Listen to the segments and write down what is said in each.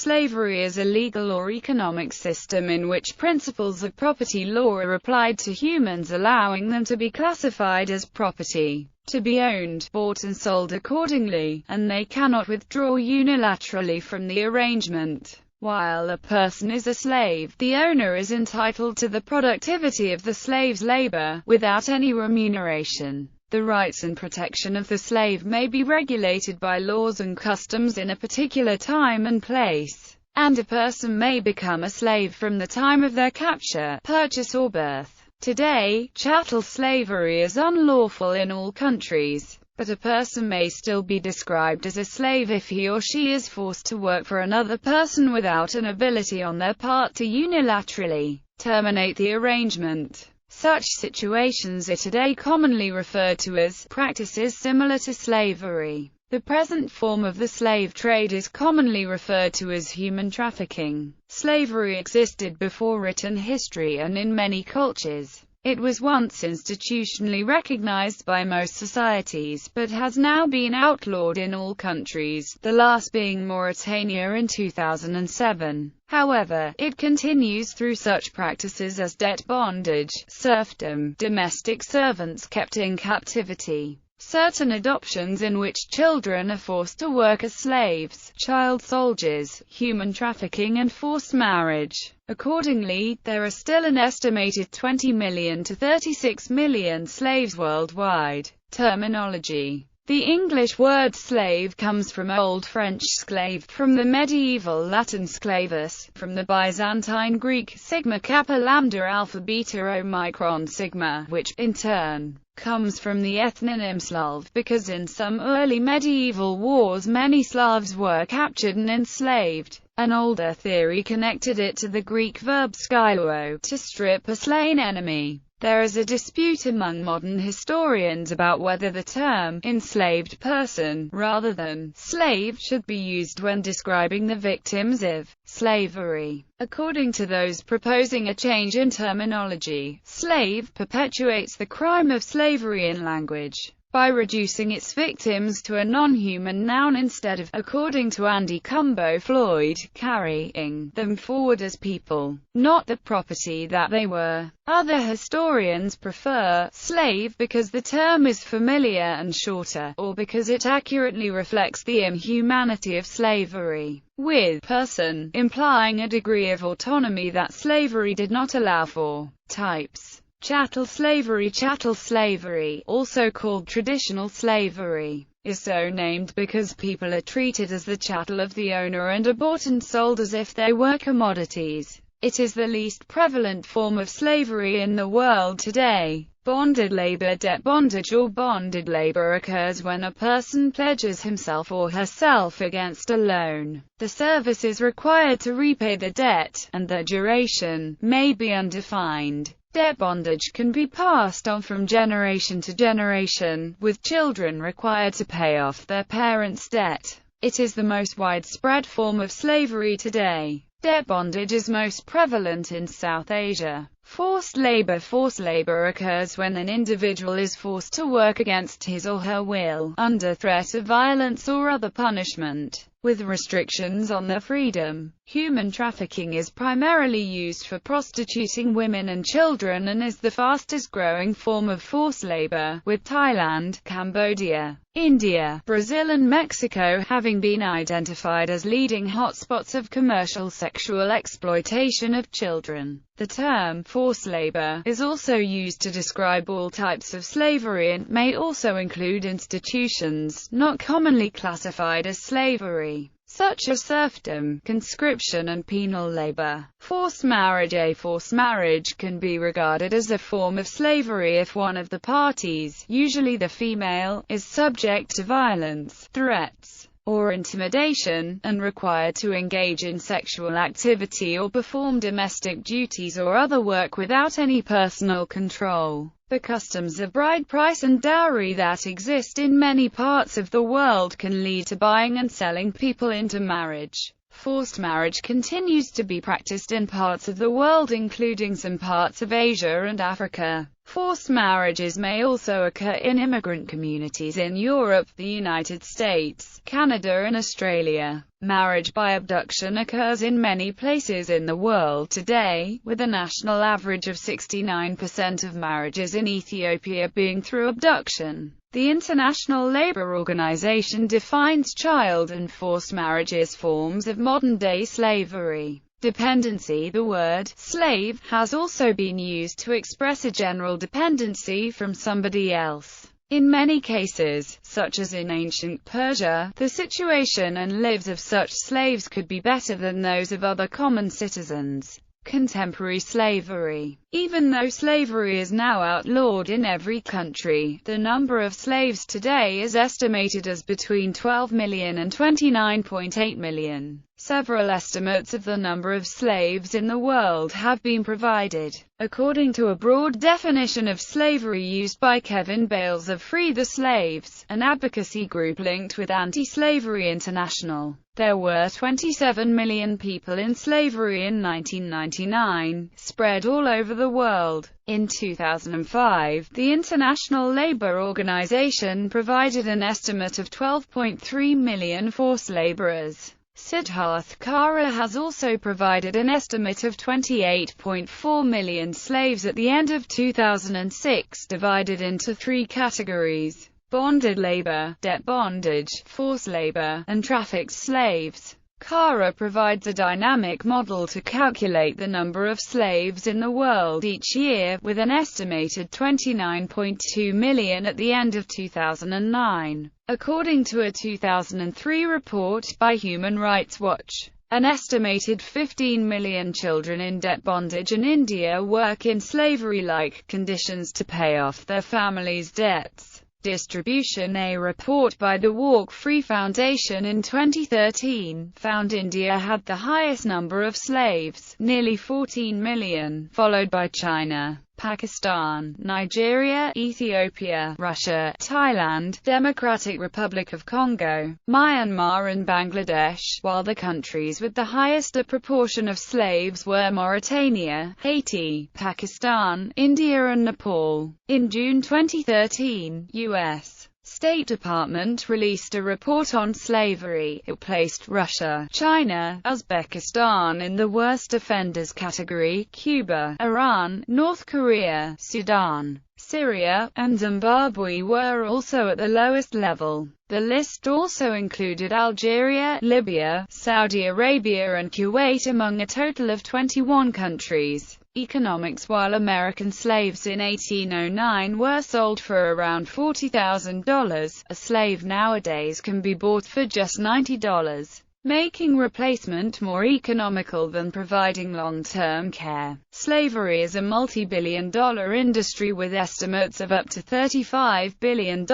Slavery is a legal or economic system in which principles of property law are applied to humans, allowing them to be classified as property, to be owned, bought and sold accordingly, and they cannot withdraw unilaterally from the arrangement. While a person is a slave, the owner is entitled to the productivity of the slave's labor, without any remuneration. The rights and protection of the slave may be regulated by laws and customs in a particular time and place, and a person may become a slave from the time of their capture, purchase or birth. Today, chattel slavery is unlawful in all countries, but a person may still be described as a slave if he or she is forced to work for another person without an ability on their part to unilaterally terminate the arrangement. Such situations are today commonly referred to as practices similar to slavery. The present form of the slave trade is commonly referred to as human trafficking. Slavery existed before written history and in many cultures. It was once institutionally recognized by most societies, but has now been outlawed in all countries, the last being Mauritania in 2007. However, it continues through such practices as debt bondage, serfdom, domestic servants kept in captivity, certain adoptions in which children are forced to work as slaves, child soldiers, human trafficking and forced marriage. Accordingly, there are still an estimated 20 million to 36 million slaves worldwide. Terminology. The English word slave comes from Old French sclave, from the medieval Latin sclavus, from the Byzantine Greek sigma kappa lambda alpha beta omicron sigma, which, in turn, comes from the ethnonym Slav, because in some early medieval wars many Slavs were captured and enslaved. An older theory connected it to the Greek verb skilo, to strip a slain enemy. There is a dispute among modern historians about whether the term enslaved person, rather than slave, should be used when describing the victims of slavery. According to those proposing a change in terminology, slave perpetuates the crime of slavery in language by reducing its victims to a non-human noun instead of, according to Andy Cumbo Floyd, carrying them forward as people, not the property that they were. Other historians prefer slave because the term is familiar and shorter, or because it accurately reflects the inhumanity of slavery, with person implying a degree of autonomy that slavery did not allow for. Types. Chattel slavery, also called traditional slavery, is so named because people are treated as the chattel of the owner and are bought and sold as if they were commodities. It is the least prevalent form of slavery in the world today. Bonded labor. Debt bondage or bonded labor occurs when a person pledges himself or herself against a loan. The service is required to repay the debt, and the duration may be undefined. Debt bondage can be passed on from generation to generation, with children required to pay off their parents' debt. It is the most widespread form of slavery today. Debt bondage is most prevalent in South Asia. Forced labor occurs when an individual is forced to work against his or her will, under threat of violence or other punishment, with restrictions on their freedom. Human trafficking is primarily used for prostituting women and children and is the fastest growing form of forced labor, with Thailand, Cambodia, India, Brazil and Mexico having been identified as leading hotspots of commercial sexual exploitation of children. The term forced labor is also used to describe all types of slavery and may also include institutions not commonly classified as slavery, such as serfdom, conscription and penal labor. Forced marriage. A forced marriage can be regarded as a form of slavery if one of the parties, usually the female, is subject to violence, threats, or intimidation, and required to engage in sexual activity or perform domestic duties or other work without any personal control. The customs of bride price and dowry that exist in many parts of the world can lead to buying and selling people into marriage. Forced marriage continues to be practiced in parts of the world including some parts of Asia and Africa. Forced marriages may also occur in immigrant communities in Europe, the United States, Canada and Australia. Marriage by abduction occurs in many places in the world today, with a national average of 69% of marriages in Ethiopia being through abduction. The International Labour Organization defines child and forced marriage as forms of modern-day slavery. Dependency. The word slave has also been used to express a general dependency from somebody else. In many cases, such as in ancient Persia, the situation and lives of such slaves could be better than those of other common citizens. Contemporary slavery. Even though slavery is now outlawed in every country, the number of slaves today is estimated as between 12 million and 29.8 million. Several estimates of the number of slaves in the world have been provided. According to a broad definition of slavery used by Kevin Bales of Free the Slaves, an advocacy group linked with Anti-Slavery International, there were 27 million people in slavery in 1999, spread all over the world. In 2005, the International Labour Organization provided an estimate of 12.3 million forced laborers. Siddharth Kara has also provided an estimate of 28.4 million slaves at the end of 2006, divided into three categories: bonded labor, debt bondage, forced labor, and trafficked slaves. Kara provides a dynamic model to calculate the number of slaves in the world each year, with an estimated 29.2 million at the end of 2009. According to a 2003 report by Human Rights Watch, an estimated 15 million children in debt bondage in India work in slavery-like conditions to pay off their families' debts. Distribution. A report by the Walk Free Foundation in 2013 found India had the highest number of slaves, nearly 14 million, followed by China, Pakistan, Nigeria, Ethiopia, Russia, Thailand, Democratic Republic of Congo, Myanmar and Bangladesh, while the countries with the highest proportion of slaves were Mauritania, Haiti, Pakistan, India and Nepal. In June 2013, U.S. State Department released a report on slavery. It placed Russia, China, Uzbekistan in the worst offenders category. Cuba, Iran, North Korea, Sudan, Syria, and Zimbabwe were also at the lowest level. The list also included Algeria, Libya, Saudi Arabia and Kuwait among a total of 21 countries. Economics. While American slaves in 1809 were sold for around $40,000, a slave nowadays can be bought for just $90, making replacement more economical than providing long-term care. Slavery is a multi-billion-dollar industry with estimates of up to $35 billion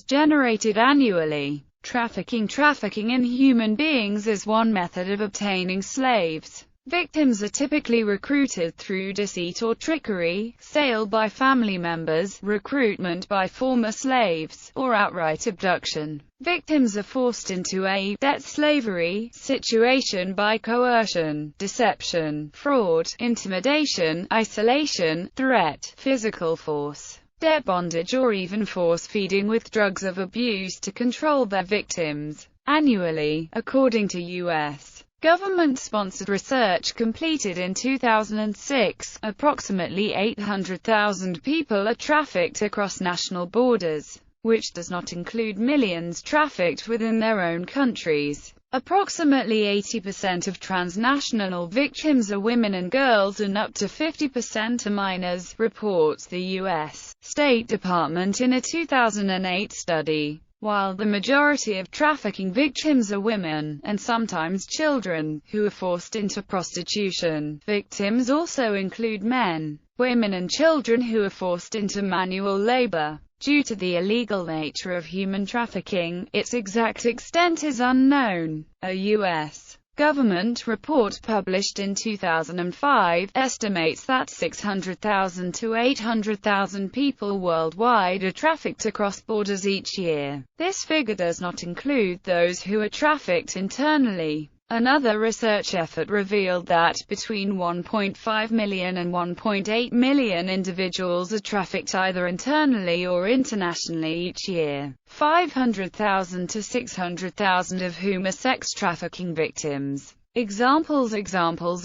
generated annually. Trafficking. Trafficking in human beings is one method of obtaining slaves. Victims are typically recruited through deceit or trickery, sale by family members, recruitment by former slaves, or outright abduction. Victims are forced into a debt slavery situation by coercion, deception, fraud, intimidation, isolation, threat, physical force, debt bondage or even force feeding with drugs of abuse to control their victims. Annually, according to U.S. government-sponsored research completed in 2006, approximately 800,000 people are trafficked across national borders, which does not include millions trafficked within their own countries. Approximately 80% of transnational victims are women and girls and up to 50% are minors, reports the U.S. State Department in a 2008 study. While the majority of trafficking victims are women, and sometimes children, who are forced into prostitution, victims also include men, women and children who are forced into manual labor. Due to the illegal nature of human trafficking, its exact extent is unknown. A U.S. government report published in 2005 estimates that 600,000 to 800,000 people worldwide are trafficked across borders each year. This figure does not include those who are trafficked internally. Another research effort revealed that between 1.5 million and 1.8 million individuals are trafficked either internally or internationally each year, 500,000 to 600,000 of whom are sex trafficking victims. Examples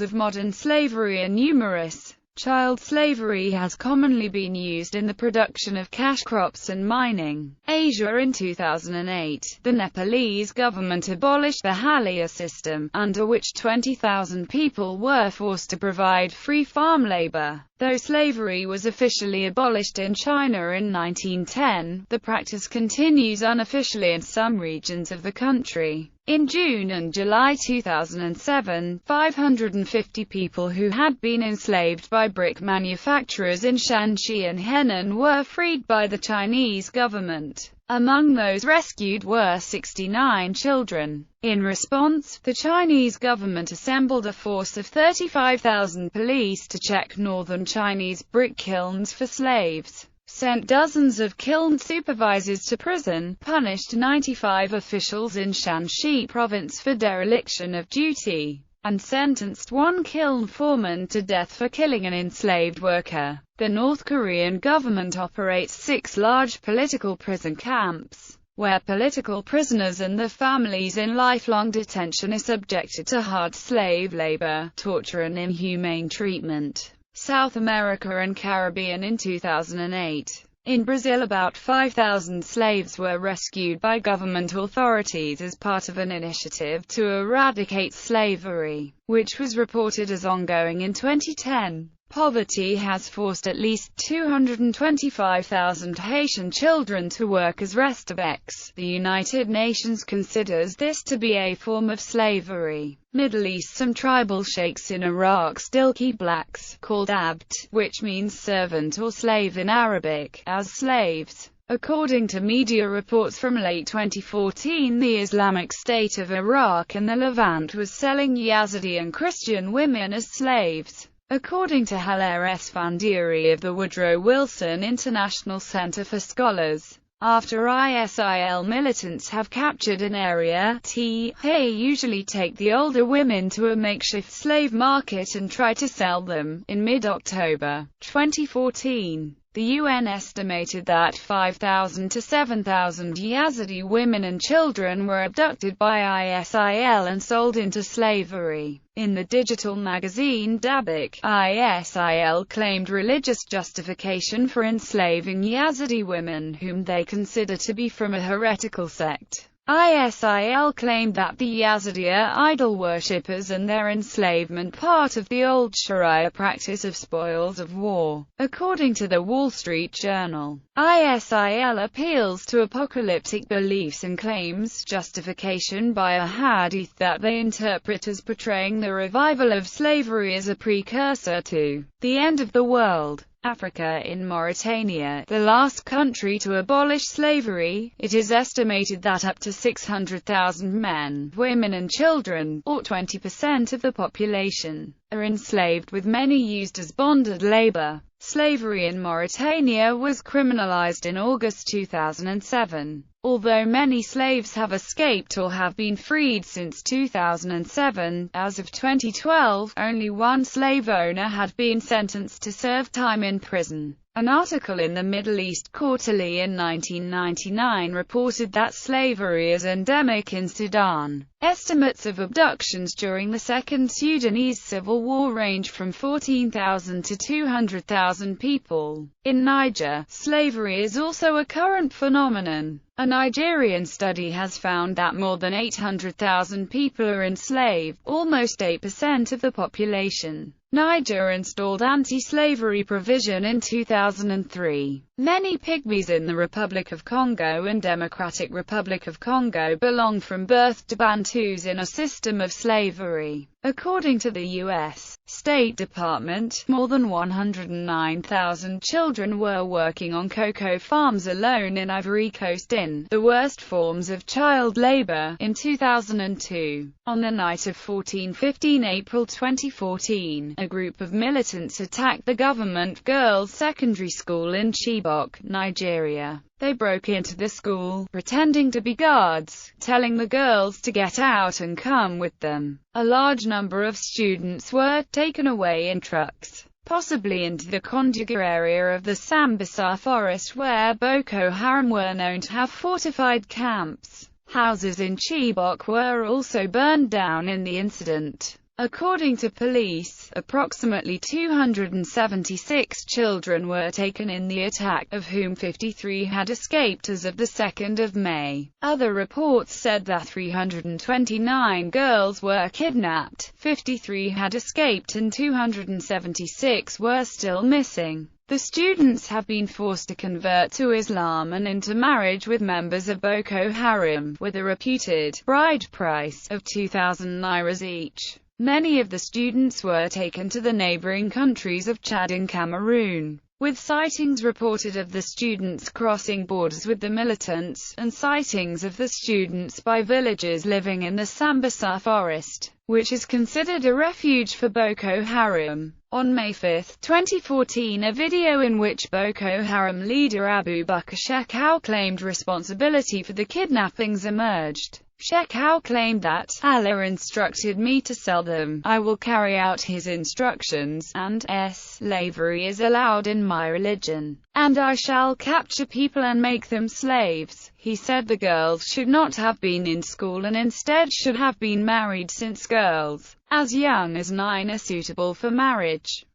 of modern slavery are numerous. Child slavery has commonly been used in the production of cash crops and mining. Asia. In 2008, the Nepalese government abolished the Halia system, under which 20,000 people were forced to provide free farm labor. Though slavery was officially abolished in China in 1910, the practice continues unofficially in some regions of the country. In June and July 2007, 550 people who had been enslaved by brick manufacturers in Shanxi and Henan were freed by the Chinese government. Among those rescued were 69 children. In response, the Chinese government assembled a force of 35,000 police to check northern Chinese brick kilns for slaves, sent dozens of kiln supervisors to prison, punished 95 officials in Shanxi province for dereliction of duty, and sentenced one kiln foreman to death for killing an enslaved worker. The North Korean government operates 6 large political prison camps, where political prisoners and their families in lifelong detention are subjected to hard slave labor, torture and inhumane treatment. South America and Caribbean. In 2008, in Brazil about 5,000 slaves were rescued by government authorities as part of an initiative to eradicate slavery, which was reported as ongoing in 2010. Poverty has forced at least 225,000 Haitian children to work as restaveks. The United Nations considers this to be a form of slavery. Middle East. Some tribal sheikhs in Iraq still keep blacks, called abd, which means servant or slave in Arabic, as slaves. According to media reports from late 2014, the Islamic State of Iraq and the Levant was selling Yazidi and Christian women as slaves. According to Haller Esfandiari of the Woodrow Wilson International Center for Scholars, after ISIL militants have captured an area, they usually take the older women to a makeshift slave market and try to sell them. In mid-October 2014, the UN estimated that 5,000 to 7,000 Yazidi women and children were abducted by ISIL and sold into slavery. In the digital magazine Dabiq, ISIL claimed religious justification for enslaving Yazidi women whom they consider to be from a heretical sect. ISIL claimed that the Yazidi are idol worshippers and their enslavement part of the old Sharia practice of spoils of war. According to the Wall Street Journal, ISIL appeals to apocalyptic beliefs and claims justification by a hadith that they interpret as portraying the revival of slavery as a precursor to the end of the world. Africa. In Mauritania, the last country to abolish slavery, it is estimated that up to 600,000 men, women and children, or 20% of the population, are enslaved, with many used as bonded labor. Slavery in Mauritania was criminalized in August 2007. Although many slaves have escaped or have been freed since 2007, as of 2012, only one slave owner had been sentenced to serve time in prison. An article in the Middle East Quarterly in 1999 reported that slavery is endemic in Sudan. Estimates of abductions during the Second Sudanese Civil War range from 14,000 to 200,000 people. In Niger, slavery is also a current phenomenon. A Nigerian study has found that more than 800,000 people are enslaved, almost 8% of the population. Niger installed anti-slavery provision in 2003. Many Pygmies in the Republic of Congo and Democratic Republic of Congo belong from birth to Bantus in a system of slavery. According to the U.S. State Department, more than 109,000 children were working on cocoa farms alone in Ivory Coast in the worst forms of child labor in 2002. On the night of 14-15 April 2014, a group of militants attacked the government girls' secondary school in Chibok, Nigeria. They broke into the school, pretending to be guards, telling the girls to get out and come with them. A large number of students were taken away in trucks, possibly into the Konduga area of the Sambisa forest where Boko Haram were known to have fortified camps. Houses in Chibok were also burned down in the incident. According to police, approximately 276 children were taken in the attack, of whom 53 had escaped as of the 2nd of May. Other reports said that 329 girls were kidnapped, 53 had escaped and 276 were still missing. The students have been forced to convert to Islam and into marriage with members of Boko Haram, with a reputed bride price of 2,000 nairas each. Many of the students were taken to the neighboring countries of Chad and Cameroon, with sightings reported of the students crossing borders with the militants, and sightings of the students by villagers living in the Sambisa forest, which is considered a refuge for Boko Haram. On May 5, 2014, a video in which Boko Haram leader Abu Bakr Shekau claimed responsibility for the kidnappings emerged. Shekau claimed that, "Allah instructed me to sell them, I will carry out his instructions, and slavery is allowed in my religion, and I shall capture people and make them slaves." He said the girls should not have been in school and instead should have been married since girls as young as 9 are suitable for marriage.